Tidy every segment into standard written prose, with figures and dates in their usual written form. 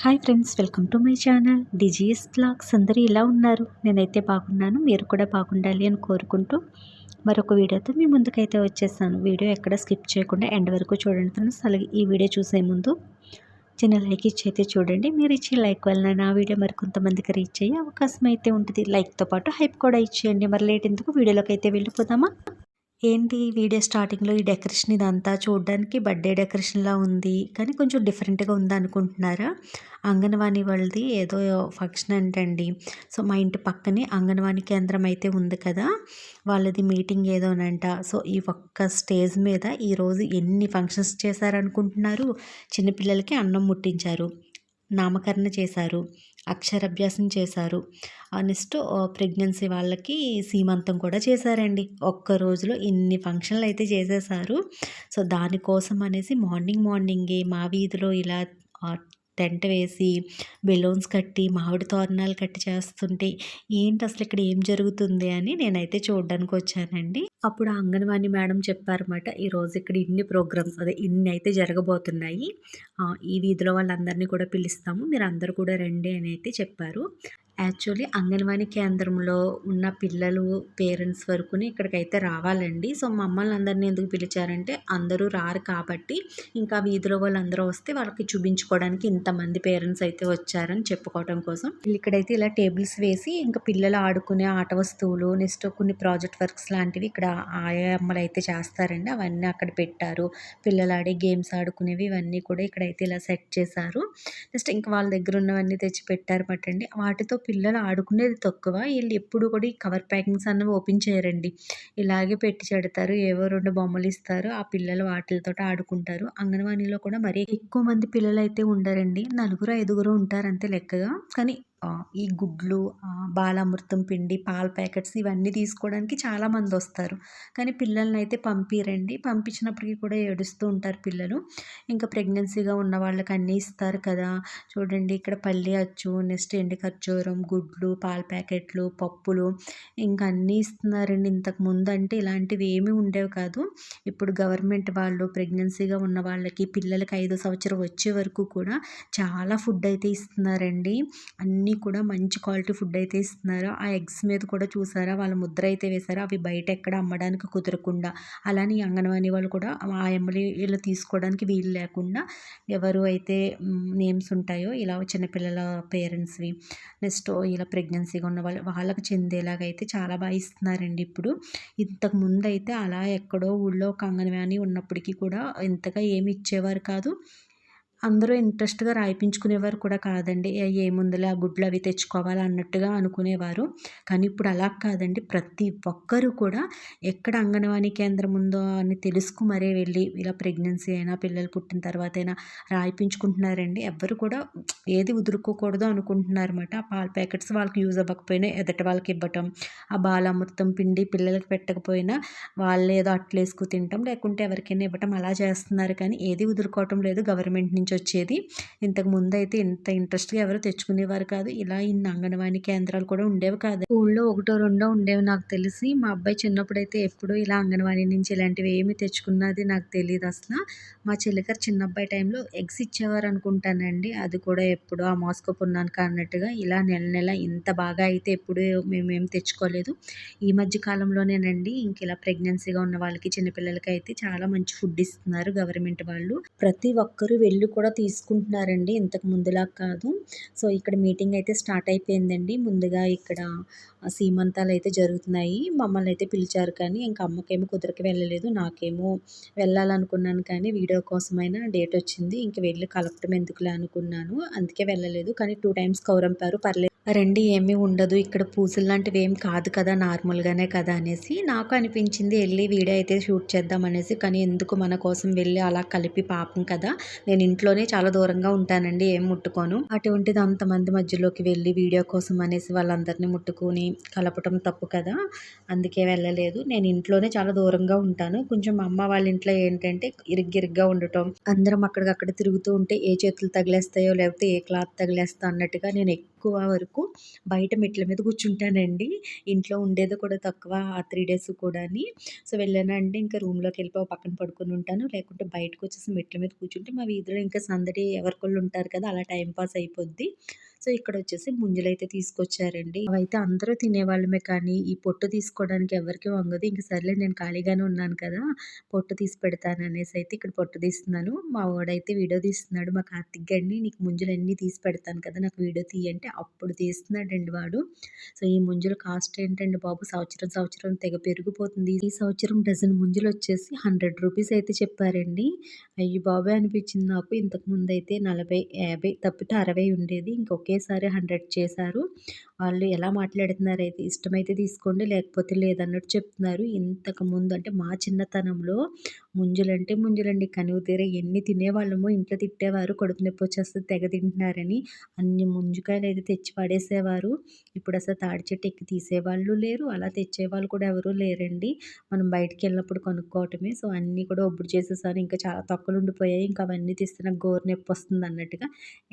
Hi friends, welcome to my channel DGS vlogs. అందరూ ఇలా ఉన్నారు. నేనైతే బాగున్నాను, మీరు కూడా బాగుండాలి అని కోరుకుంటూ మరొక వీడియోతో మీ ముందుకైతే వచ్చేసాను. వీడియో ఎక్కడ స్కిప్ చేయకుండా ఎండ్ వరకు చూడండి ఫ్రెండ్స్. అలాగే ఈ వీడియో చూసే ముందు చిన్న లైక్ ఇచ్చి అయితే చూడండి. మీరు ఇచ్చే లైక్ వలన నా వీడియో మరి కొంతమందికి రీచ్ అయ్యే అవకాశం అయితే ఉంటుంది. లైక్తో పాటు హైప్ కూడా ఇచ్చేయండి. మరి లేట్ ఎందుకు, వీడియోలోకి అయితే వెళ్ళిపోదామా? ఏంటి వీడియో స్టార్టింగ్‌లో ఈ డెకరేషన్ ఇదంతా చూడడానికి బర్త్‌డే డెకరేషన్‌లా ఉంది. కానీ కొంచెం డిఫరెంట్‌గా ఉందనుకుంటున్నారా? అంగన్వాడీ వాళ్ళది ఏదో ఫంక్షన్ అంటండి. సో, మా ఇంటి పక్కనే అంగన్వాడీ కేంద్రం అయితే ఉంది కదా! వాళ్ళది మీటింగ్ ఏదోనంట. సో, ఈ ఒక్క స్టేజ్ మీద ఈరోజు ఎన్ని ఫంక్షన్స్ చేశారనుకుంటున్నారు? చిన్న పిల్లలకి అన్నం ముట్టించారు. నామకరణ చేశారు. అక్షరాభ్యాసం చేశారు. నెక్స్ట్ ప్రెగ్నెన్సీ వాళ్ళకి సీమంతం కూడా చేశారండి. ఒక్క రోజులో ఇన్ని ఫంక్షన్‌లయితే చేసేశారు. సో, దానికోసం అనేసి మార్నింగే మా వీధిలో ఇలా టెంట్ వేసి, బెలూన్స్ కట్టి, మామిడి తోరణాలు కట్టి చేస్తుంటే, ఏంటసలు ఇక్కడ ఏం జరుగుతుంది అని నేనైతే చూడ్డానికొచ్చానండి. అప్పుడు ఆ అంగన్వాడీ మేడం చెప్పారన్నమాట. ఈరోజు ఇక్కడ ఇన్ని ప్రోగ్రామ్స్ ఇన్ని అయితే జరగబోతున్నాయి. ఈ వీధిలో వాళ్ళందరినీ కూడా పిలుస్తాము. మీరందరూ కూడా రండి అని అయితే చెప్పారు. యాక్చువల్లీ అంగన్వాడీ కేంద్రంలో ఉన్న పిల్లలు, పేరెంట్స్ వరకుని ఇక్కడికైతే రావాలండి. సో, మమ్మల్ని అందరిని ఎందుకు పిలిచారంటే అందరూ రారు కాబట్టి, ఇంకా వీధిలో వాళ్ళందరూ వస్తే వాళ్ళకి చూపించుకోవడానికి ఇంతమంది పేరెంట్స్ అయితే వచ్చారని చెప్పుకోవడం కోసం. ఇక్కడైతే ఇలా టేబుల్స్ వేసి ఇంకా పిల్లలు ఆడుకునే ఆట వస్తువులు, నెక్స్ట్ కొన్ని ప్రాజెక్ట్ వర్క్స్ లాంటివి ఇక్కడ ఆయమ్మలు అయితే చేస్తారండి. అవన్నీ అక్కడ పెట్టారు. పిల్లలు ఆడే గేమ్స్ ఆడుకునేవి ఇవన్నీ కూడా ఇక్కడైతే ఇలా సెట్ చేశారు. నెక్స్ట్ ఇంకా వాళ్ళ దగ్గర ఉన్నవన్నీ తెచ్చి పెట్టారన్నమాటండి. వాటితో పిల్లలు ఆడుకునేది తక్కువ. ఈళ్ళు ఎప్పుడు కూడా ఈ కవర్ ప్యాకింగ్స్ అన్నవి ఓపెన్ చేయరండి. ఇలాగే పెట్టి చెడతారు. ఏవో 2 బొమ్మలు ఇస్తారు. ఆ పిల్లలు వాటిలతోటి ఆడుకుంటారు. అంగన్వాడీలో కూడా మరీ ఎక్కువ మంది పిల్లలైతే ఉండరండి. నలుగురు, ఐదుగురు ఉంటారంతే లెక్కగా. కానీ ఈ గుడ్లు, బాలామృతం పిండి, పాల ప్యాకెట్స్ ఇవన్నీ తీసుకోవడానికి చాలామందొస్తారు. కానీ పిల్లలనైతే పంపియరండి. పంపించినప్పటికి కూడా ఏడుస్తూ ఉంటారు పిల్లలు. ఇంకా ప్రెగ్నెన్సీగా ఉన్న వాళ్ళకి అన్నీ ఇస్తారు కదా! చూడండి ఇక్కడ పల్లి అచ్చు, నెక్స్ట్ ఎండు ఖర్జూరం, గుడ్లు, పాల ప్యాకెట్లు, పప్పులు ఇంకా అన్నీ ఇస్తున్నారండి. ఇంతకుముందు అంటే ఇలాంటివి ఏమీ ఉండేవి కాదు. ఇప్పుడు గవర్నమెంట్ వాళ్ళు ప్రెగ్నెన్సీగా ఉన్న వాళ్ళకి, పిల్లలకి 5 సంవత్సరం వచ్చే వరకు కూడా చాలా ఫుడ్ అయితే ఇస్తున్నారండి. అన్నీ కూడా మంచి క్వాలిటీ ఫుడ్ అయితే ఇస్తున్నారు. ఆ ఎగ్స్ మీద కూడా చూసారా వాళ్ళ ముద్ర అయితే వేశారు. అవి బయట ఎక్కడ అమ్మడానికి కుదరకుండా. అలానే ఈ అంగన్వాడీ వాళ్ళు కూడా ఆయమ్మలు వీళ్ళు తీసుకోవడానికి వీలు లేకుండా ఎవరు అయితే నేమ్స్ ఉంటాయో ఇలా చిన్నపిల్లల పేరెంట్స్‌వి, నెక్స్ట్ ఇలా ప్రెగ్నెన్సీగా ఉన్న వాళ్ళకి చెందేలాగా అయితే చాలా బాగా ఇస్తున్నారండి ఇప్పుడు. ఇంతకుముందయితే అలా ఎక్కడో ఊళ్ళో ఒక అంగన్వాడీ ఉన్నప్పటికీ కూడా ఇంతగా ఏమి ఇచ్చేవారు కాదు. అందరూ ఇంట్రెస్ట్‌గా రాయిపించుకునేవారు కూడా కాదండి. ఏముందిలే ఆ గుడ్లు అవి తెచ్చుకోవాలి అన్నట్టుగా అనుకునేవారు. కానీ ఇప్పుడు అలా కాదండి. ప్రతి ఒక్కరు కూడా ఎక్కడ అంగన్వాడీ కేంద్రం ఉందో అని తెలుసుకు మరీ వెళ్ళి ఇలా ప్రెగ్నెన్సీ అయినా, పిల్లలు పుట్టిన తర్వాతైనా రాయిపించుకుంటున్నారండి. ఎవ్వరు కూడా ఏది వదులుకోకూడదు అనుకుంటున్నారన్నమాట. ఆ పాల ప్యాకెట్స్ వాళ్ళకి యూజ్ అవ్వకపోయినా ఎదుటి వాళ్ళకి ఇవ్వటం, ఆ బాలామృతం పిండి పిల్లలకి పెట్టకపోయినా వాళ్ళేదో అట్లేసుకు తినటం, లేకుంటే ఎవరికైనా ఇవ్వటం అలా చేస్తున్నారు. కానీ ఏది వదులుకోవటం లేదు గవర్నమెంట్ నుంచి వచ్చేది. ఇంతకు ముందైతే ఇంత ఇంట్రెస్ట్‌గా ఎవరు తెచ్చుకునేవారు కాదు. ఇలా ఇన్ని అంగన్వాడీ కేంద్రాలు కూడా ఉండేవి కాదు. ఊళ్ళో ఒకటో రెండో ఉండేవి నాకు తెలిసి. మా అబ్బాయి చిన్నప్పుడైతే ఎప్పుడూ ఇలా అంగన్వాడీ నుంచి ఇలాంటివి ఏమి తెచ్చుకున్నది నాకు తెలీదసల. మా చెల్లిగారు చిన్నబ్బాయి టైంలో ఎగ్స్ ఇచ్చేవారు అనుకుంటానండి. అది కూడా ఎప్పుడో అమావాస్యకో పుణ్యానికో అన్నట్టుగా. ఇలా నెల ఇంత బాగా అయితే ఎప్పుడూ మేమేం తెచ్చుకోలేదు. ఈ మధ్య కాలంలోనేనండి ఇంక ఇలా ప్రెగ్నెన్సీగా ఉన్న వాళ్ళకి, చిన్నపిల్లలకి అయితే చాలా మంచి ఫుడ్ ఇస్తున్నారు గవర్నమెంట్ వాళ్ళు. ప్రతి ఒక్కరు వెళ్ళి కూడా తీసుకుంటున్నారండి. ఇంతకు ముందులా కాదు. సో, ఇక్కడ మీటింగ్ అయితే స్టార్ట్ అయిపోయిందండి. ముందుగా ఇక్కడ సీమంతాలు అయితే జరుగుతున్నాయి. మమ్మల్ని అయితే పిలిచారు కానీ ఇంక అమ్మకేమో కుదరక వెళ్ళలేదు. నాకేమో వెళ్ళాలనుకున్నాను కానీ వీడియో కోసమైనా డేట్ వచ్చింది. ఇంక వెళ్ళి కలపటం ఎందుకులే అనుకున్నాను. అందుకే వెళ్ళలేదు. కానీ 2 టైమ్స్ కౌరంపారు. పర్లేదు రండి, ఏమీ ఉండదు. ఇక్కడ పూజలు లాంటివి ఏం కాదు కదా, నార్మల్‌గానే కదా అనేసి నాకు అనిపించింది. ఎళ్లి వీడియో అయితే షూట్ చేద్దాం అనేసి. కానీ ఎందుకు మన కోసం వెళ్ళి అలా కలిపి పాపం కదా! నేను ఇంట్లోనే చాలా దూరంగా ఉంటానండి. ఏం ముట్టుకోను. అటువంటిది అంతమంది మధ్యలోకి వెళ్ళి వీడియో కోసం అనేసి వాళ్ళందరినీ ముట్టుకొని కలపటం తప్పు కదా! అందుకే వెళ్ళలేదు. నేను ఇంట్లోనే చాలా దూరంగా ఉంటాను. కొంచెం మా అమ్మ వాళ్ళ ఇంట్లో ఏంటంటే ఇరుగ్గిరుగ్గా ఉండటం, అందరం అక్కడికక్కడ తిరుగుతూ ఉంటే ఏ చేతులు తగిలేస్తాయో లేకపోతే ఏ క్లాత్ తగిలేస్తా అన్నట్టుగా నేను ఎక్కువ ఎక్కువ వరకు బయట మెట్ల మీద కూర్చుంటానండి. ఇంట్లో ఉండేది కూడా తక్కువ ఆ 3 డేస్ కూడాని. సో, వెళ్ళానంటే ఇంకా రూమ్‌లోకి వెళ్ళిపోయి ఓ పక్కన పడుకొని ఉంటాను. లేకుంటే బయటకొచ్చేసి మెట్ల మీద కూర్చుంటే మా వీధిలో ఇంకా సందడి ఎవరికోళ్ళు ఉంటారు కదా! అలా టైం పాస్ అయిపోద్ది. సో, ఇక్కడొచ్చేసి ముంజలైతే తీసుకొచ్చారండి. అవైతే అందరూ తినేవాళ్ళమే కానీ, ఈ పొట్టు తీసుకోవడానికి ఎవరికీ వంగదు. ఇంక సర్లే నేను ఖాళీగానే ఉన్నాను కదా! పొట్టు తీసి పెడతాననేసి అయితే ఇక్కడ పొట్టు తీస్తున్నాను. మా వోడైతే వీడియో తీస్తున్నాడు. మా కార్తిక్ గాడిని నీకు ముంజలన్నీ తీసి పెడతాను కదా! నాకు వీడియో తీయంటే అప్పుడు తీస్తున్నాడండి వాడు. సో, ఈ ముంజల కాస్ట్ ఏంటండి బాబు సంవత్సరం తెగ పెరిగిపోతుంది. ఈ సంవత్సరం డజన్ ముంజలొచ్చేసి ₹100 అయితే చెప్పారండి. అయ్య బాబోయ్! అనిపించింది నాకు. ఇంతకుముందయితే 40, 50 తప్పితే 60 ఉండేది. ఒకేసారి 100 చేశారు. వాళ్ళు ఎలా మాట్లాడుతున్నారైతే ఇష్టమైతే తీసుకోండి లేకపోతే లేదన్నట్టు చెప్తున్నారు. ఇంతకుముందు అంటే మా చిన్నతనంలో ముంజలంటే ముంజలండి. కనువు తీర ఎన్ని తినేవాళ్ళమో ఇంట్లో తిట్టేవారు. కడుపు నొప్పి వచ్చేస్తది తెగ తింటున్నారని. అన్ని ముంజికాయలైతే తెచ్చి పడేసేవారు. ఇప్పుడు అసలు తాడి చెట్టు ఎక్కి తీసేవాళ్ళు లేరు. అలా తెచ్చేవాళ్ళు కూడా ఎవరు లేరండి. మనం బయటికెళ్ళినప్పుడు కొనుక్కోవటమే. సో, అన్నీ కూడా ఒప్పుడు చేసేసాను. ఇంకా చాలా తొక్కలుండిపోయాయి. ఇంకా అవన్నీ తీస్తే నాకు గోరు నొప్పొస్తుంది అన్నట్టుగా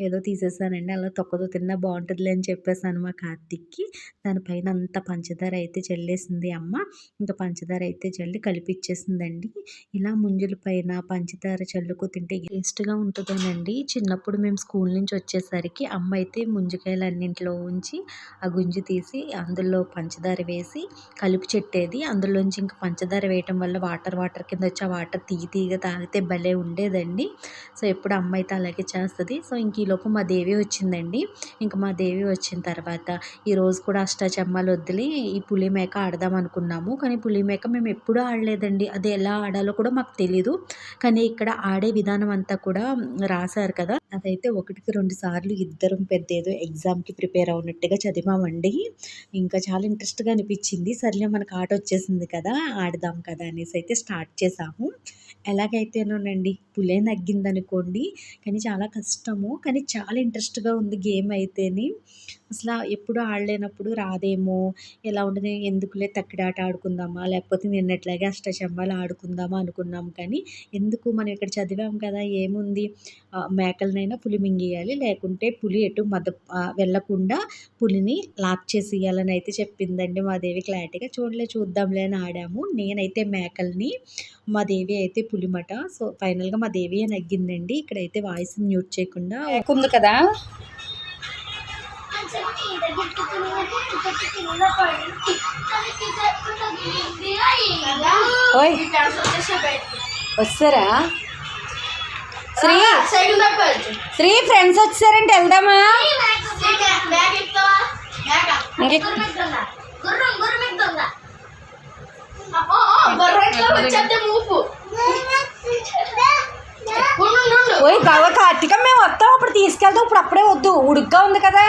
ఏదో తీసేసానండి. అలా తొక్కతో తిన్నా బావుంటదిలే అని చెప్పేసాను మా కార్తీక్‌కి. దానిపైన అంతా పంచదార అయితే చల్లేసింది అమ్మ. ఇంకా పంచదార అయితే చల్లి కలిపిచ్చేసిందండి. ఇలా ముంజల పైన పంచదార చల్లుకు తింటే టేస్ట్‌గా ఉంటదోనండి. చిన్నప్పుడు మేము స్కూల్ నుంచి వచ్చేసరికి అమ్మ అయితే ముంజికాయలన్నింటిలో ఉంచి ఆ గుంజి తీసి అందులో పంచదార వేసి కలిపి చెట్టేది. అందులోంచి ఇంకా పంచదార వేయటం వల్ల వాటర్ కింద వచ్చి ఆ వాటర్ తీయగా తాగితే భలే ఉండేదండి. సో, ఎప్పుడు అమ్మ అయితే అలాగే చేస్తది. సో, ఇంక ఈలోపు మా దేవి వచ్చిందండి. ఇంక మా దేవి వచ్చిన తర్వాత ఈరోజు కూడా అష్టాచమ్మాలు వద్దులే ఈ పులిమేక ఆడదాం అనుకున్నాము. కానీ పులిమేక మేము ఎప్పుడూ ఆడలేదండి. అది ఎలా ఆడాలో కూడా మాకు తెలీదు. కానీ ఇక్కడ ఆడే విధానం అంతా కూడా రాశారు కదా! అదైతే 1కి 2 సార్లు ఇద్దరం పెద్దేదో ఎగ్జామ్‌కి ప్రిపేర్ అవునట్టుగా చదివామండి. ఇంకా చాలా ఇంట్రెస్ట్‌గా అనిపించింది. సర్లే మనకు ఆట వచ్చేసింది కదా! ఆడదాం కదా! అనేసి అయితే స్టార్ట్ చేశాము. ఎలాగైతేనోనండి పులే నగ్గిందనుకోండి. కానీ చాలా కష్టము. కానీ చాలా ఇంట్రెస్ట్‌గా ఉంది గేమ్ అయితేని. అసల ఎప్పుడు ఆడలేనప్పుడు రాదేమో, ఎలా ఉంటది, ఎందుకులే తక్కిడాట ఆడుకుందామా, లేకపోతే నిన్నట్లాగే అష్టాచమ్మాలు ఆడుకుందామా అనుకున్నాం. కానీ ఎందుకు మనం ఇక్కడ చదివాం కదా! ఏముంది మేకలనైనా పులి మింగేయాలి. లేకుంటే పులి ఎటు వెళ్ళకుండా పులిని లాక్ చేసేయాలని అయితే చెప్పిందండి మా దేవి క్లారిటీగా. చూద్దాంలే అని ఆడాము. నేనైతే మేకల్ని, మా దేవి అయితే పులిమట. సో, ఫైనల్‌గా మా దేవియే నగ్గిందండి. ఇక్కడైతే వాయిస్ మ్యూట్ చేయకుండా ఉంది కదా! ఓయ్ వస్తారా శ్రీ ఫ్రెండ్స్ వచ్చారంటే వెళ్దామా? ఓయ్ బావ కార్తీక మేము వస్తాం అప్పుడు తీసుకెళ్తాం. ఇప్పుడు అప్పుడే వద్దు, ఉడుగ్గా ఉంది కదా,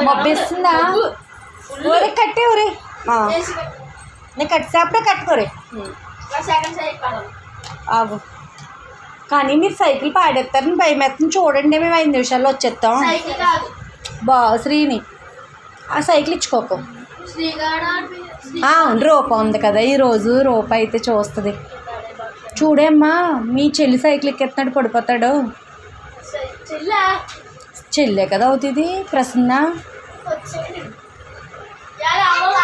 మబ్బిస్తుందా? ఊరే కట్టే ఊరే నేను కట్టేటప్పుడే కట్టుకోరే ఆగు. కానీ మీరు సైకిల్ పాడేస్తారని భయం వేస్తుంది. చూడండి మేము 5 నిమిషాల్లో వచ్చేస్తాం. శ్రీని ఆ సైకిల్ ఇచ్చుకోకు. రూప ఉంది కదా ఈరోజు, రూప అయితే చూస్తుంది. చూడమ్మా మీ చెల్లి సైకిల్ ఎక్కేస్తున్నాడు, పడిపోతాడు. చెల్లే కదా అవుతుంది ప్రసన్న.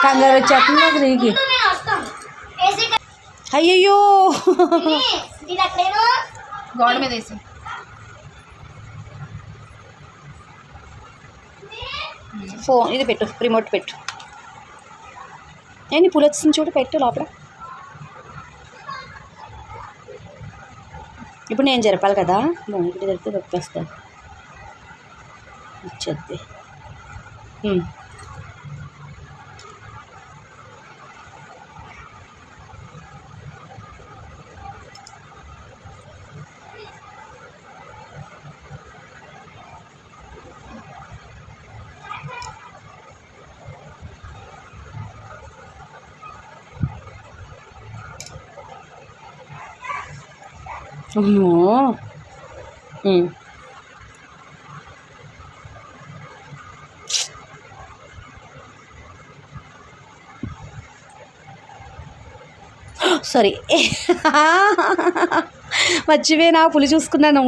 కంగారు వచ్చేస్తుంది శ్రీకి. అయ్యయ్యో గోడ మీద వేసి ఫోన్ ఇది పెట్టు, రిమోట్ పెట్టు. ఏంటి పులి వచ్చింది చూడు, పెట్టు లోపల. ఇప్పుడు నేను జరపాలి కదా, ఇక్కడ జరిపితే తప్పేస్తాను. ఇచ్చేద్ది. సారీ మర్చిపోయినా, పులి చూసుకున్నాను.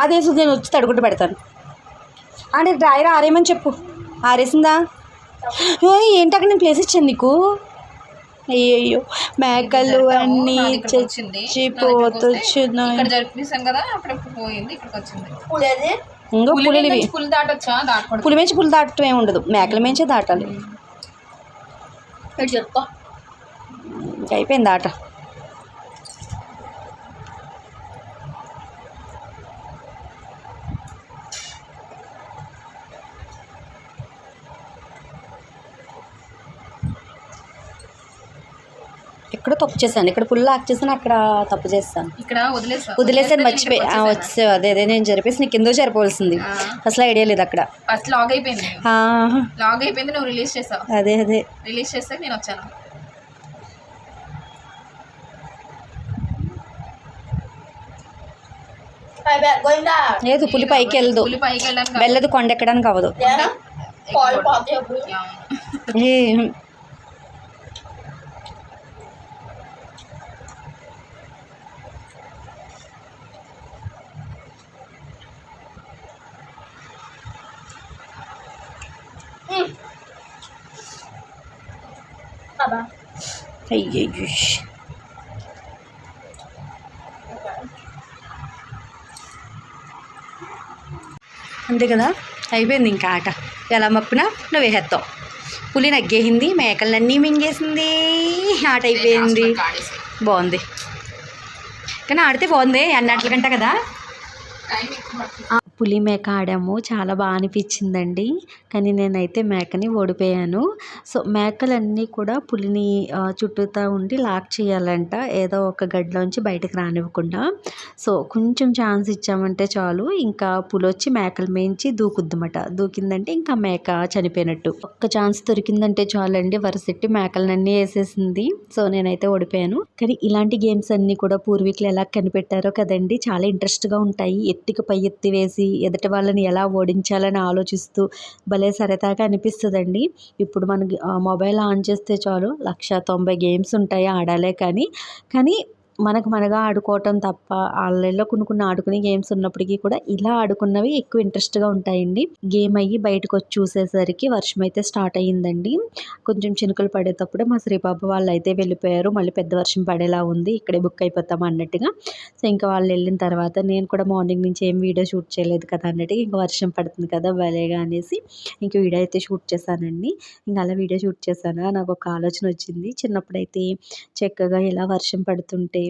అదే నేను వచ్చి తడుగుడ్డు పెడతాను. అంటే డ్రాయర్ ఆరేమని చెప్పు. ఆరేసిందా? ఏంటి అక్కడ నేను ప్లేస్ ఇచ్చాను నీకు. అయ్యో మేకలు అన్నీ చచ్చిపోతున్నాయి. ఇంకో పులి మించి పులి దాటం ఏమి ఉండదు, మేకల మించే దాటాలి. అయిపోయింది ఆట. ఇక్కడ తప్పు చేశాను, ఇక్కడ పుల్లు లాక్ చేశాను, అక్కడ తప్పు చేస్తాను. ఇక్కడ వదిలేసాను, మర్చిపోయి వచ్చేసావు. అదే నేను జరిపేసి నీకు ఎందుకు జరిపోవాల్సింది, అసలు ఐడియా లేదు అక్కడ. ఫస్ట్ లాగ్ అయిపోయింది, నువ్వు రిలీజ్ చేసావు. అదే రిలీజ్ చేస్తే నేను వచ్చాను. లేదు పులి పైకి వెళ్ళదు, కొండ ఎక్కడానికి అవ్వదు. అయ్యో అంతే కదా, అయిపోయింది ఇంకా ఆట. ఎలా మప్పినా నువ్వు వేసేస్తావు. పులి నగ్గేసింది, మేకలన్నీ మింగేసింది, ఆట అయిపోయింది. బాగుంది కానీ ఆడితే బాగుంది అన్నట్ల కంట కదా. పులి మేక ఆడాము, చాలా బాగా అనిపించిందండి. కానీ నేనైతే మేకని ఓడిపోయాను. సో మేకలన్నీ కూడా పులిని చుట్టూతా ఉండి లాక్ చేయాలంట, ఏదో ఒక గడ్డలోంచి బయటకు రానివ్వకుండా. సో కొంచెం ఛాన్స్ ఇచ్చామంటే చాలు, ఇంకా పులి వచ్చి మేకల మేంచి దూకుద్దన్నమాట. దూకిందంటే ఇంకా మేక చనిపోయినట్టు. ఒక్క ఛాన్స్ దొరికిందంటే చాలండి, వరుసెట్టి మేకలన్నీ వేసేసింది. సో నేనైతే ఓడిపోయాను. కానీ ఇలాంటి గేమ్స్ అన్నీ కూడా పూర్వీకులు ఎలా కనిపెట్టారో కదండి, చాలా ఇంట్రెస్ట్గా ఉంటాయి. ఎత్తికి పై ఎత్తి వేసి ఎదుటి వాళ్ళని ఎలా ఓడించాలని ఆలోచిస్తూ భలే సరదాగా అనిపిస్తుందండి. ఇప్పుడు మనకి మొబైల్ ఆన్ చేస్తే చాలు 190 గేమ్స్ ఉంటాయి ఆడాలే కానీ మనగా ఆడుకోవటం తప్ప ఆన్లైన్లో కొన్ని ఆడుకునే గేమ్స్ ఉన్నప్పటికీ కూడా ఇలా ఆడుకున్నవి ఎక్కువ ఇంట్రెస్ట్గా ఉంటాయండి. గేమ్ అయ్యి బయటకు వచ్చి చూసేసరికి వర్షం అయితే స్టార్ట్ అయ్యిందండి. కొంచెం చినుకులు పడేటప్పుడే మా శ్రీబాబు వాళ్ళు అయితే వెళ్ళిపోయారు. మళ్ళీ పెద్ద వర్షం పడేలా ఉంది, ఇక్కడే బుక్ అయిపోతాం అన్నట్టుగా. సో ఇంకా వాళ్ళు వెళ్ళిన తర్వాత నేను కూడా మార్నింగ్ నుంచి ఏం వీడియో షూట్ చేయలేదు కదా అన్నట్టుగా, ఇంకా వర్షం పడుతుంది కదా భలేగా అనేసి ఇంక వీడియో అయితే షూట్ చేశానండి. ఇంకా అలా వీడియో షూట్ చేశాను. నాకు ఒక ఆలోచన వచ్చింది. చిన్నప్పుడైతే చక్కగా ఇలా వర్షం పడుతుంటే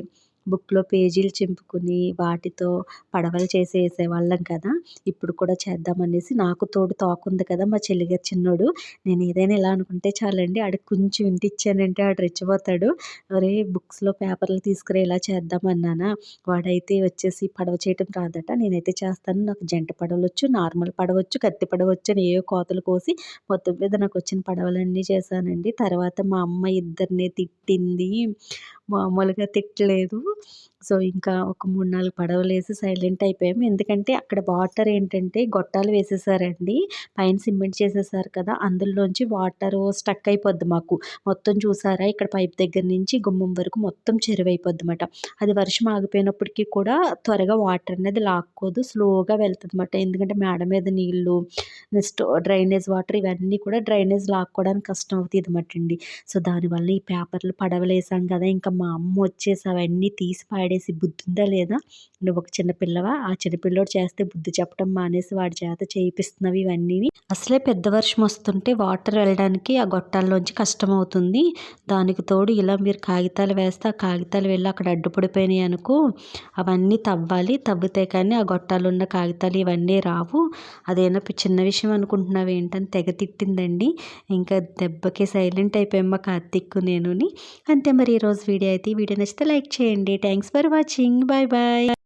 బుక్లో పేజీలు చింపుకుని వాటితో పడవలు వేసేవాళ్ళం కదా. ఇప్పుడు కూడా చేద్దామనేసి, నాకు తోడు తోకుంది కదా మా చెల్లిగారు చిన్నోడు. నేను ఏదైనా ఇలా అనుకుంటే చాలండి, ఆడికి కొంచెం ఇంటిచ్చానంటే ఆడు రెచ్చిపోతాడు. అరే బుక్స్లో పేపర్లు తీసుకురా ఇలా చేద్దామన్నానా, వాడైతే వచ్చేసి పడవ చేయటం రాదట. నేనైతే చేస్తాను, నాకు జంట పడవలొచ్చు, నార్మల్ పడవచ్చు, కత్తి పడవచ్చు అని ఏవో కోతలు కోసి మొత్తం మీద నాకు వచ్చిన పడవలన్నీ చేశానండి. తర్వాత మా అమ్మ ఇద్దరిని తిట్టింది, మామూలుగా తిట్టలేదు. సో ఇంకా ఒక 3-4 పడవలు వేసి సైలెంట్ అయిపోయాము. ఎందుకంటే అక్కడ వాటర్ ఏంటంటే గొట్టాలు వేసేసారండి, పైన సిమెంట్ చేసేసారు కదా, అందులోంచి వాటర్ స్టక్ అయిపోద్ది మాకు. మొత్తం చూసారా, ఇక్కడ పైప్ దగ్గర నుంచి గుమ్మం వరకు మొత్తం చెరువైపోద్ది అన్నమాట. అది వర్షం ఆగిపోయినప్పటికీ కూడా త్వరగా వాటర్ అనేది లాక్కోదు, స్లోగా వెళ్తుంది అన్నమాట. ఎందుకంటే మేడ మీద నీళ్ళు, నెక్స్ట్ డ్రైనేజ్ వాటర్, ఇవన్నీ కూడా డ్రైనేజ్ లాక్కోవడానికి కష్టం అవుతుంది అన్నమాట అండి. సో దానివల్ల ఈ పేపర్లు పడవలు వేసాం కదా, ఇంకా మా అమ్మ వచ్చేసి అవన్నీ తీసి పాడేసి, బుద్ధి ఉందా లేదా, నువ్వు ఒక చిన్నపిల్లవా, ఆ చిన్నపిల్లోడు చేస్తే బుద్ధి చెప్పడం మానేసి వాడి చేత చేయిస్తున్నావు ఇవన్నీ. అసలే పెద్ద వర్షం వస్తుంటే వాటర్ వెళ్ళడానికి ఆ గొట్టాల్లోంచి కష్టం అవుతుంది, దానికి తోడు ఇలా మీరు కాగితాలు వేస్తే ఆ కాగితాలు వెళ్ళి అక్కడ అడ్డుపడిపోయినాయి అనుకో, అవన్నీ తవ్వాలి, తవ్వితే కానీ ఆ గొట్టాలు ఉన్న కాగితాలు ఇవన్నీ రావు, అదేనా చిన్న విషయం అనుకుంటున్నావు ఏంటని తెగ తిట్టిందండి. ఇంకా దెబ్బకి సైలెంట్ అయిపోయామ్మ కార్తీక్ నేనుని. అంతే మరి ఈరోజు వీడియో అయితే. వీడియో నచ్చితే లైక్ చేయండి. Thanks for watching. Bye bye.